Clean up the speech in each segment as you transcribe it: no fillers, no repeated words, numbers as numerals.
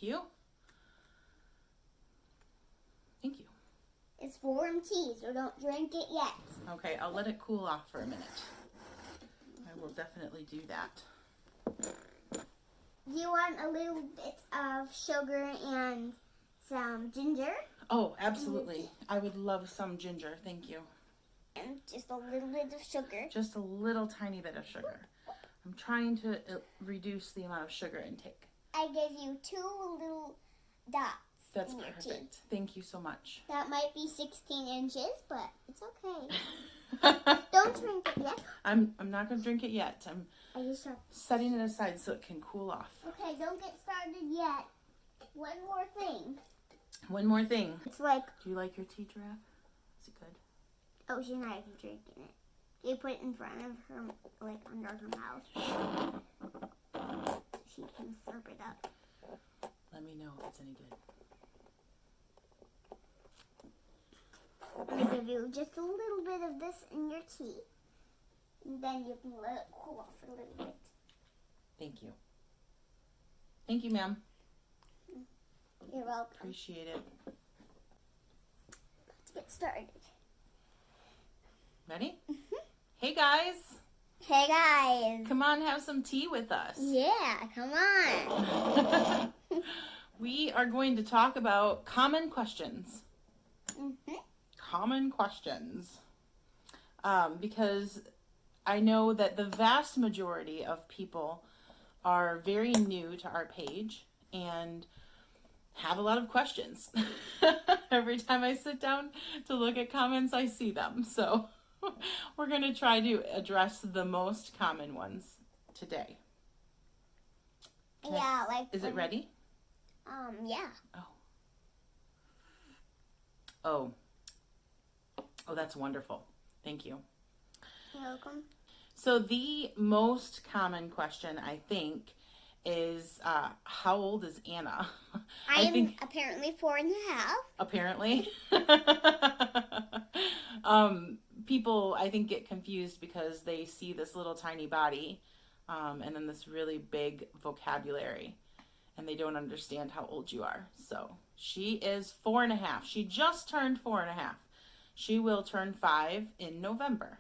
you. Thank you. It's warm tea, so don't drink it yet. Okay, I'll let it cool off for a minute. I will definitely do that. Do you want a little bit of sugar and some ginger? Oh, absolutely. I would love some ginger. Thank you. And just a little bit of sugar. Just a little tiny bit of sugar. I'm trying to reduce the amount of sugar intake. I gave you 2 little dots. That's in your perfect. tea. Thank you so much. That might be 16 inches, but it's okay. Don't drink it yet. I'm not going to drink it yet. I'm I just have... setting it aside so it can cool off. Okay, don't get started yet. One more thing. One more thing. It's like... Do you like your tea, Giraffe? Is it good? Oh, she's not even drinking it. You put it in front of her, like under her mouth. She can slurp it up. Let me know if it's any good. I'll give you just a little bit of this in your tea. And then you can let it cool off for a little bit. Thank you. Thank you, ma'am. You're welcome. Appreciate it. Let's get started. Ready? Hey, guys. Hey, guys. Come on, have some tea with us. Yeah, come on. We are going to talk about common questions. Common questions. Because I know that the vast majority of people are very new to our page and have a lot of questions. Every time I sit down to look at comments, I see them. So we're going to try to address the most common ones today. Yeah, like... Is it ready? Yeah. Oh, that's wonderful. Thank you. You're welcome. So the most common question, I think, is how old is Anna? I am apparently 4.5. Apparently. People, I think, get confused because they see this little tiny body and then this really big vocabulary, and they don't understand how old you are. So she is 4.5. She just turned 4.5. She will turn 5 in November.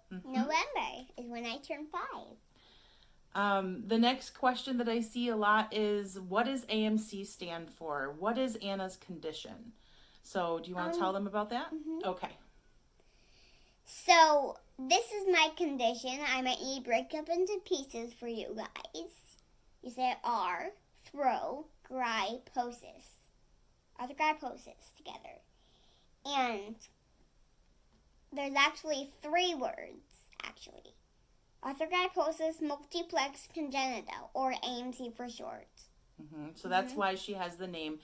November is when I turn 5. The next question that I see a lot is, what does AMC stand for? What is Anna's condition? So do you want to tell them about that? Okay. So this is my condition. I might need to break up into pieces for you guys. You say arthritis. Arthritis together. And there's actually 3 words, actually. Arthritis multiplex congenital, or AMC for short. So that's why she has the name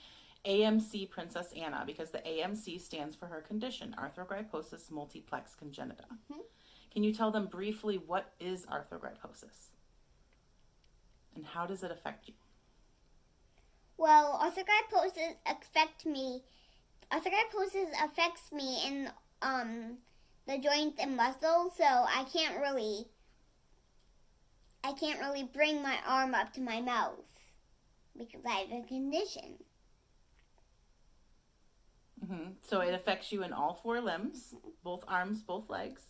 AMC Princess Anna, because the AMC stands for her condition, arthrogryposis multiplex congenita. Can you tell them briefly what is arthrogryposis? And how does it affect you? Well, arthrogryposis affects me in the joints and muscles, so I can't really bring my arm up to my mouth because I have a condition. So it affects you in all 4 limbs, both arms, both legs.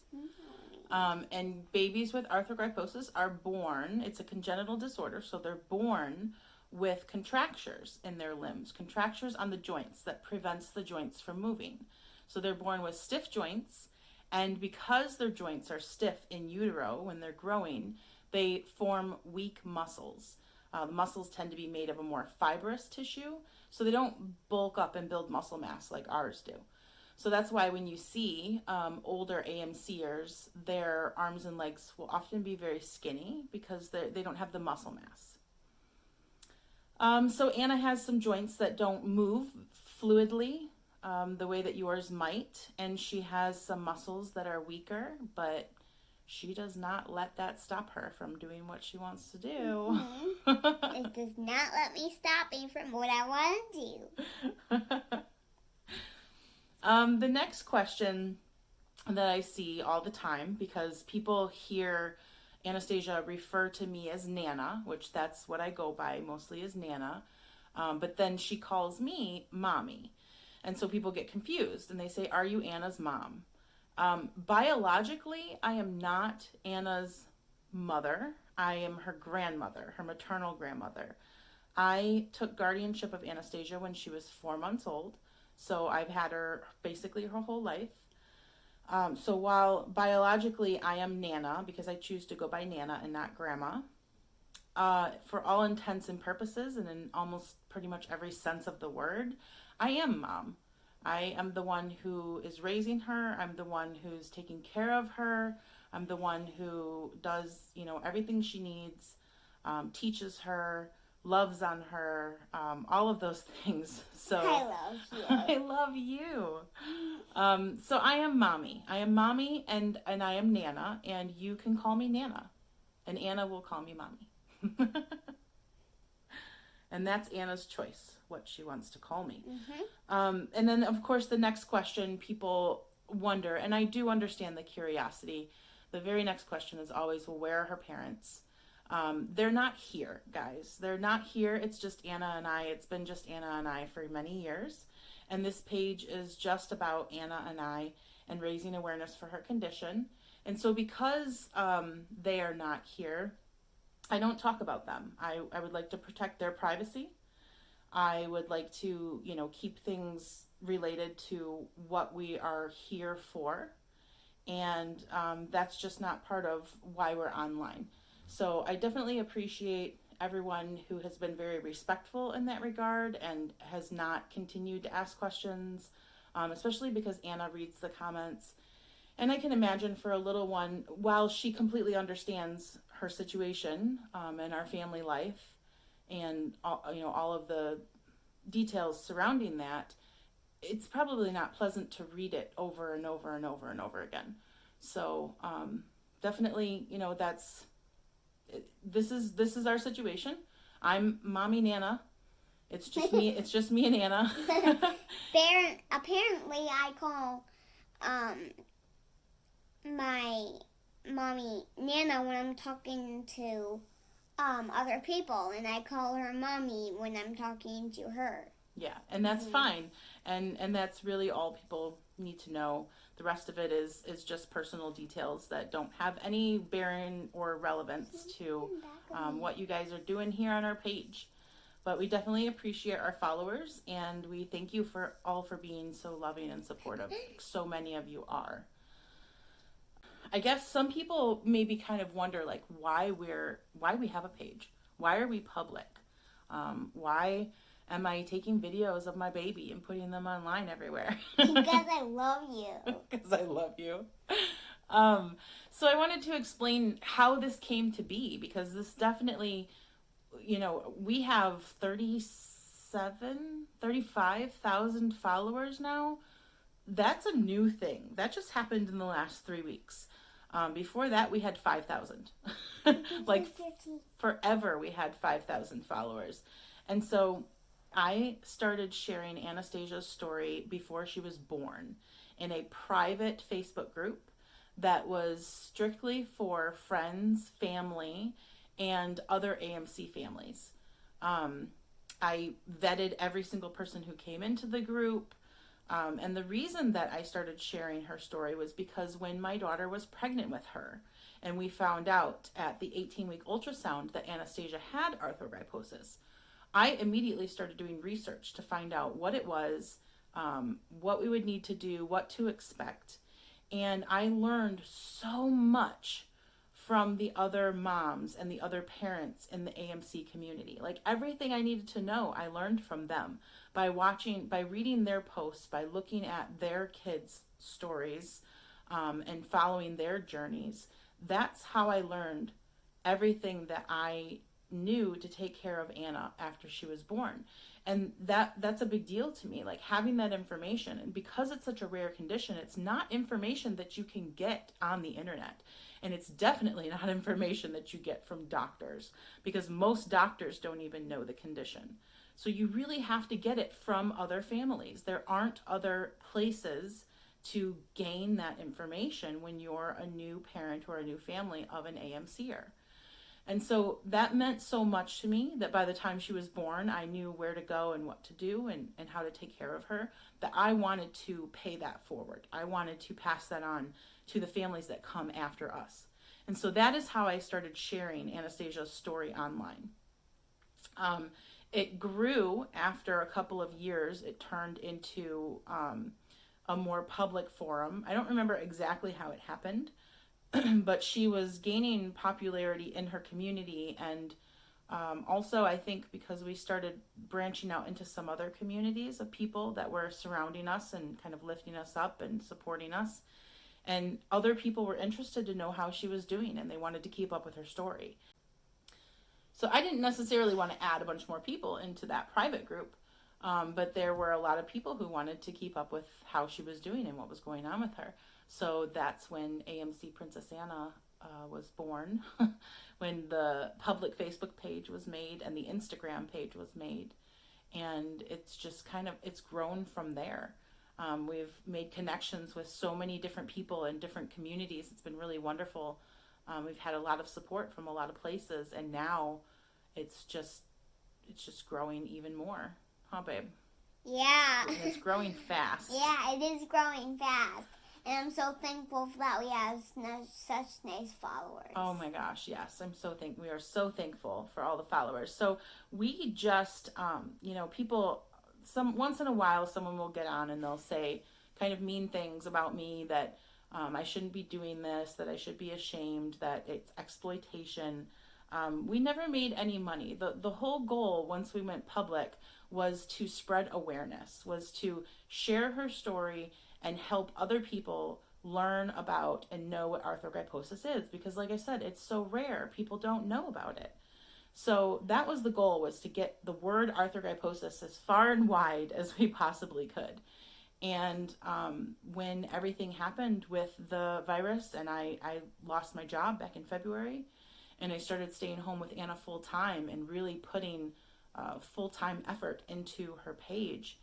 And babies with arthrogryposis are born, it's a congenital disorder, so they're born with contractures in their limbs, contractures on the joints that prevents the joints from moving. So they're born with stiff joints, and because their joints are stiff in utero when they're growing, they form weak muscles. The muscles tend to be made of a more fibrous tissue, so they don't bulk up and build muscle mass like ours do. So that's why when you see older AMCers, their arms and legs will often be very skinny because they don't have the muscle mass. So Anna has some joints that don't move fluidly the way that yours might, and she has some muscles that are weaker, but she does not let that stop her from doing what she wants to do. It does not let me stop me from what I want to do. The next question that I see all the time, because people hear Anastasia refer to me as Nana, which that's what I go by, mostly as Nana. But then she calls me mommy. And so people get confused and they say, are you Anna's mom? Biologically, I am not Anna's mother. I am her grandmother, her maternal grandmother. I took guardianship of Anastasia when she was 4 months old. So I've had her basically her whole life. So while biologically I am Nana, because I choose to go by Nana and not Grandma, for all intents and purposes, and in almost pretty much every sense of the word, I am mom. I am the one who is raising her. I'm the one who's taking care of her. I'm the one who does, everything she needs, teaches her, loves on her, all of those things. So I love you. I love you. So I am mommy. I am mommy, and I am Nana, and you can call me Nana, and Anna will call me mommy. And that's Anna's choice, what she wants to call me. Mm-hmm. And then, of course, the next question people wonder, and I do understand the curiosity. The very next question is always, well, where are her parents? They're not here, guys. They're not here. It's just Anna and I. It's been just Anna and I for many years. And this page is just about Anna and I and raising awareness for her condition. And so because they are not here, I don't talk about them. I would like to protect their privacy. I would like to, keep things related to what we are here for. And that's just not part of why we're online. So I definitely appreciate everyone who has been very respectful in that regard and has not continued to ask questions, especially because Anna reads the comments. And I can imagine for a little one, while she completely understands her situation and our family life and all of the details surrounding that, it's probably not pleasant to read it over and over and over and over again. So definitely, this is our situation. I'm mommy Nana. It's just me. It's just me and Anna. Apparently, I call my mommy Nana when I'm talking to other people, and I call her mommy when I'm talking to her. Yeah, and that's fine, and that's really all people need to know. The rest of it is just personal details that don't have any bearing or relevance to what you guys are doing here on our page. But we definitely appreciate our followers, and we thank you for being so loving and supportive. So many of you are. I guess some people maybe kind of wonder why we have a page. Why are we public? Why am I taking videos of my baby and putting them online everywhere? Because I love you. Because I love you. So I wanted to explain how this came to be, because this definitely, we have 35,000 followers now. That's a new thing. That just happened in the last 3 weeks. Before that, we had 5,000. Forever we had 5,000 followers. And so I started sharing Anastasia's story before she was born in a private Facebook group that was strictly for friends, family, and other AMC families. I vetted every single person who came into the group. And the reason that I started sharing her story was because when my daughter was pregnant with her, and we found out at the 18-week ultrasound that Anastasia had arthrogryposis, I immediately started doing research to find out what it was, what we would need to do, what to expect. And I learned so much from the other moms and the other parents in the AMC community. Everything I needed to know, I learned from them by reading their posts, by looking at their kids' stories, and following their journeys. That's how I learned everything that I knew to take care of Anna after she was born. And that's a big deal to me, having that information. And because it's such a rare condition, it's not information that you can get on the internet. And it's definitely not information that you get from doctors, because most doctors don't even know the condition. So you really have to get it from other families. There aren't other places to gain that information when you're a new parent or a new family of an AMCer. And so that meant so much to me that by the time she was born, I knew where to go and what to do and how to take care of her, that I wanted to pay that forward. I wanted to pass that on to the families that come after us. And so that is how I started sharing Anastasia's story online. It grew after a couple of years. It turned into a more public forum. I don't remember exactly how it happened, but she was gaining popularity in her community. And also, I think because we started branching out into some other communities of people that were surrounding us and kind of lifting us up and supporting us. And other people were interested to know how she was doing, and they wanted to keep up with her story. So I didn't necessarily want to add a bunch more people into that private group, but there were a lot of people who wanted to keep up with how she was doing and what was going on with her. So that's when AMC Princess Anna was born, when the public Facebook page was made and the Instagram page was made. And it's just it's grown from there. We've made connections with so many different people in different communities. It's been really wonderful. We've had a lot of support from a lot of places, and now it's just growing even more. Huh, babe? Yeah. And it's growing fast. Yeah, it is growing fast. And I'm so thankful that we have such nice followers. Oh my gosh, yes. We are so thankful for all the followers. So we just, people, once in a while, someone will get on and they'll say kind of mean things about me, that I shouldn't be doing this, that I should be ashamed, that it's exploitation. We never made any money. The whole goal, once we went public, was to spread awareness, was to share her story and help other people learn about and know what arthrogryposis is. Because like I said, it's so rare. People don't know about it. So that was the goal, was to get the word arthrogryposis as far and wide as we possibly could. And when everything happened with the virus and I lost my job back in February, and I started staying home with Anna full time and really putting full-time effort into her page,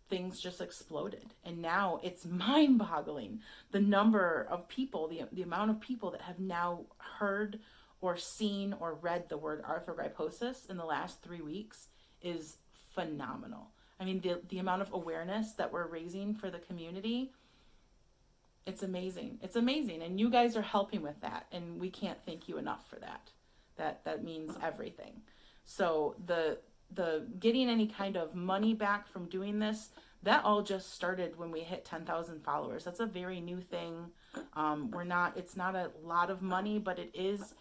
things just exploded. And now it's mind-boggling. The number of people, the amount of people that have now heard or seen or read the word arthrogryposis in the last 3 weeks is phenomenal. I mean, the amount of awareness that we're raising for the community, it's amazing. It's amazing. And you guys are helping with that. And we can't thank you enough for that. That means everything. So the getting any kind of money back from doing this, that all just started when we hit 10,000 followers. That's a very new thing. It's not a lot of money, but it is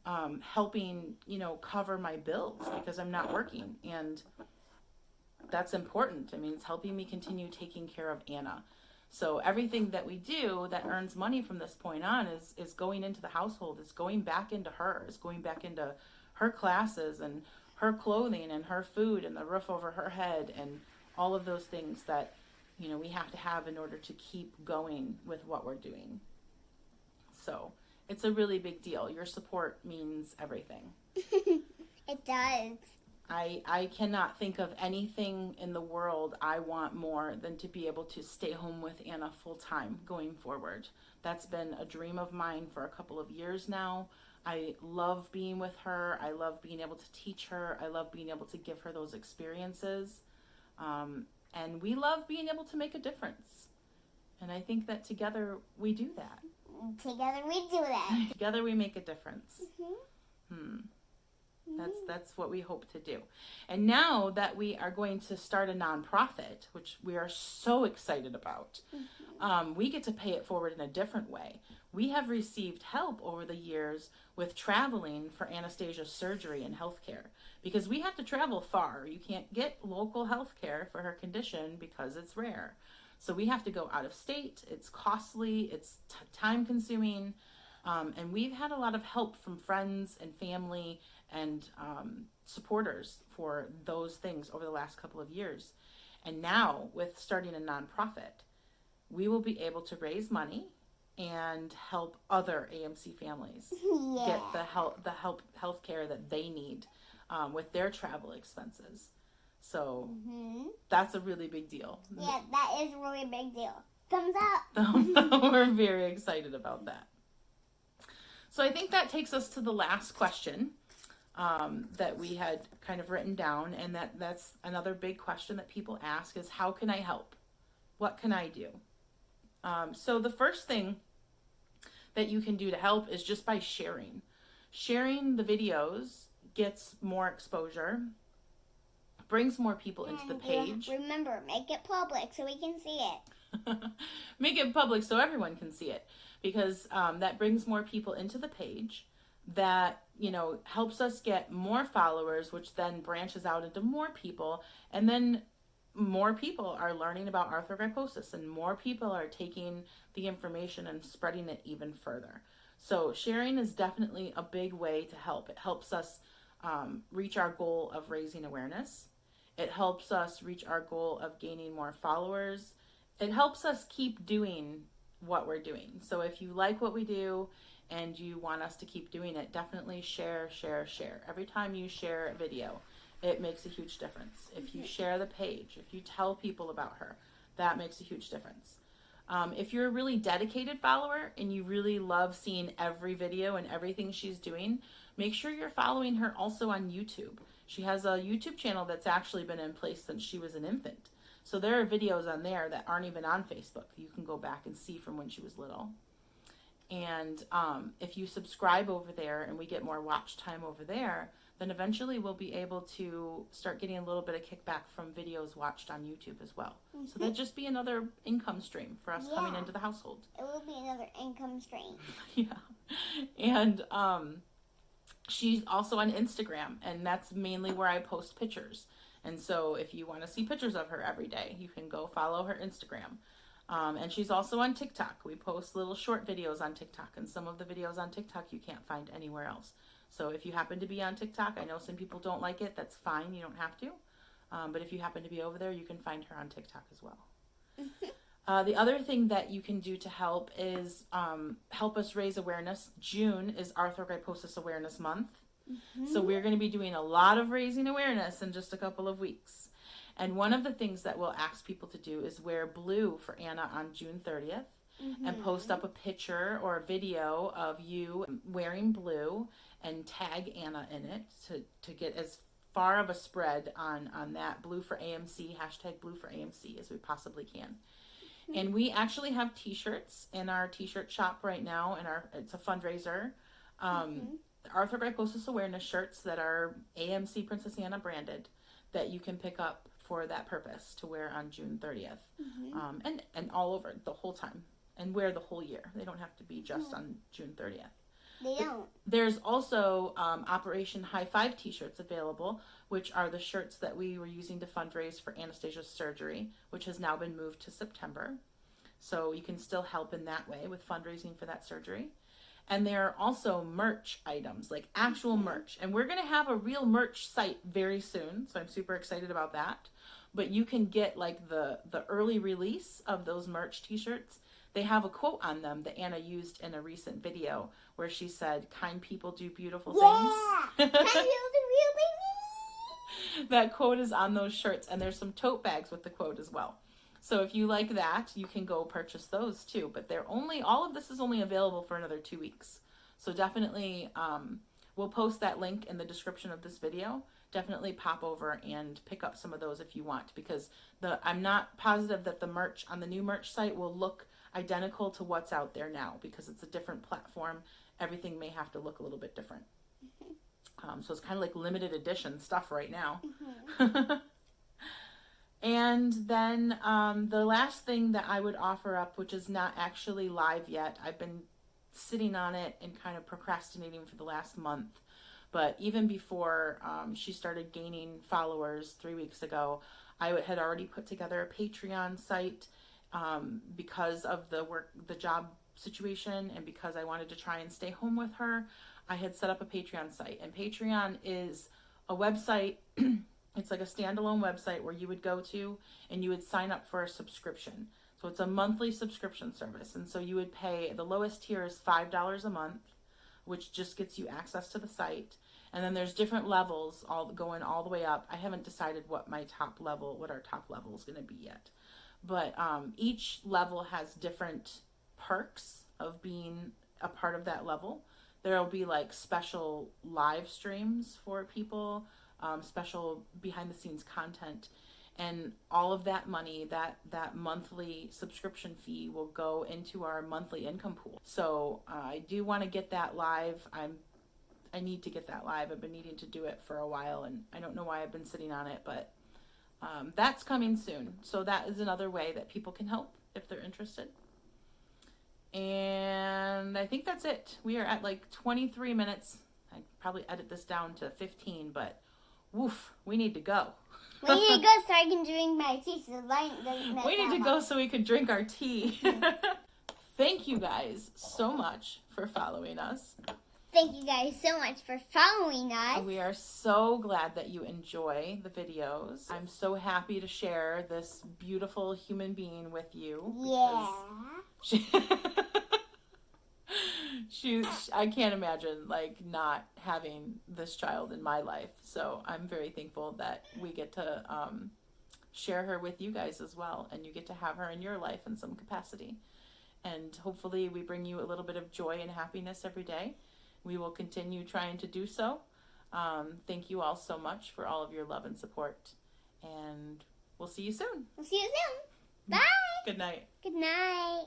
helping, cover my bills because I'm not working. And that's important. I mean, it's helping me continue taking care of Anna. So everything that we do that earns money from this point on is going into the household, is going back into her, is going back into her classes and her clothing and her food and the roof over her head and all of those things that, we have to have in order to keep going with what we're doing. So it's a really big deal. Your support means everything. It does. I cannot think of anything in the world I want more than to be able to stay home with Anna full time going forward. That's been a dream of mine for a couple of years now. I love being with her. I love being able to teach her. I love being able to give her those experiences. And we love being able to make a difference. And I think that together we do that. Together we do that. Together we make a difference. Mm-hmm. That's what we hope to do. And now that we are going to start a nonprofit, which we are so excited about, we get to pay it forward in a different way. We have received help over the years with traveling for Anastasia's surgery and healthcare, because we have to travel far. You can't get local healthcare for her condition because it's rare. So we have to go out of state. It's costly. It's time consuming. And we've had a lot of help from friends and family and supporters for those things over the last couple of years. And now, with starting a nonprofit, we will be able to raise money and help other AMC families get the health care that they need with their travel expenses. So that's a really big deal. Yeah, that is a really big deal. Thumbs up. We're very excited about that. So I think that takes us to the last question. that we had kind of written down, and that's another big question that people ask is, how can I help? What can I do? So the first thing that you can do to help is just by sharing. Sharing the videos gets more exposure, brings more people into the page. Remember, make it public so we can see it. Make it public so everyone can see it, because that brings more people into the page. That, you know, helps us get more followers, which then branches out into more people, and then more people are learning about arthrogryposis, and more people are taking the information and spreading it even further. So sharing is definitely a big way to help. It helps us reach our goal of raising awareness. It helps us reach our goal of gaining more followers. It helps us keep doing what we're doing. So if you like what we do and you want us to keep doing it, definitely share. Every time you share a video, it makes a huge difference. If you share the page, if you tell people about her, that makes a huge difference. If you're a really dedicated follower and you really love seeing every video and everything she's doing, make sure you're following her also on YouTube. She has a YouTube channel that's actually been in place since she was an infant. So there are videos on there that aren't even on Facebook. You can go back and see from when she was little. And if you subscribe over there and we get more watch time over there, then eventually we'll be able to start getting a little bit of kickback from videos watched on YouTube as well. So that'd just be another income stream for us coming into the household. It will be another income stream. Yeah. And she's also on Instagram, and that's mainly where I post pictures. And so if you want to see pictures of her every day, you can go follow her Instagram. And she's also on TikTok. We post little short videos on TikTok, and some of the videos on TikTok you can't find anywhere else. So if you happen to be on TikTok, I know some people don't like it. That's fine. You don't have to. But if you happen to be over there, you can find her on TikTok as well. The other thing that you can do to help is help us raise awareness. June is Arthrogryposis Awareness Month. So we're going to be doing a lot of raising awareness in just a couple of weeks. And one of the things that we'll ask people to do is wear blue for Anna on June 30th and post up a picture or a video of you wearing blue and tag Anna in it to get as far of a spread on that Blue for AMC, hashtag Blue for AMC, as we possibly can. And we actually have t-shirts in our t-shirt shop right now, and it's a fundraiser. Arthrogryposis awareness shirts that are AMC Princess Anna branded that you can pick up for that purpose to wear on June 30th. And all over the whole time, and wear the whole year. They don't have to be just on June 30th. They don't. There's also Operation High Five t-shirts available, which are the shirts that we were using to fundraise for Anastasia's surgery, which has now been moved to September. So you can still help in that way with fundraising for that surgery. And there are also merch items, like actual merch. And we're going to have a real merch site very soon, so I'm super excited about that. But you can get like the early release of those merch t-shirts. They have a quote on them that Anna used in a recent video where she said, "Kind people do beautiful things." Kind people do real things. That quote is on those shirts, and there's some tote bags with the quote as well. So if you like that, you can go purchase those too. But all of this is only available for another 2 weeks. So definitely, we'll post that link in the description of this video. Definitely pop over and pick up some of those if you want, because I'm not positive that the merch on the new merch site will look identical to what's out there now, because it's a different platform. Everything may have to look a little bit different. So it's kind of like limited edition stuff right now. And then the last thing that I would offer up, which is not actually live yet, I've been sitting on it and kind of procrastinating for the last month. But even before she started gaining followers 3 weeks ago, I had already put together a Patreon site because of the job situation, and because I wanted to try and stay home with her. I had set up a Patreon site, and Patreon is a website. It's like a standalone website where you would go to and you would sign up for a subscription. So it's a monthly subscription service. And so you would pay, the lowest tier is $5 a month, which just gets you access to the site. And then there's different levels going all the way up. I haven't decided what our top level is going to be yet. But each level has different perks of being a part of that level There'll be like special live streams for people, special behind the scenes content, and all of that money, that monthly subscription fee, will go into our monthly income pool. So I do want to get that live. I need to get that live. I've been needing to do it for a while, and I don't know why I've been sitting on it, but that's coming soon. So that is another way that people can help if they're interested. And I think that's it. We are at like 23 minutes. I'd probably edit this down to 15, but woof, we need to go. We need to go so I can drink my tea so the light doesn't mess We need to up. go so we can drink our tea. Thank you guys so much for following us. Thank you guys so much for following us. We are so glad that you enjoy the videos. I'm so happy to share this beautiful human being with you. Yeah. I can't imagine like not having this child in my life. So I'm very thankful that we get to share her with you guys as well, and you get to have her in your life in some capacity. And hopefully we bring you a little bit of joy and happiness every day. We will continue trying to do so. Thank you all so much for all of your love and support. And we'll see you soon. We'll see you soon. Bye. Good night. Good night.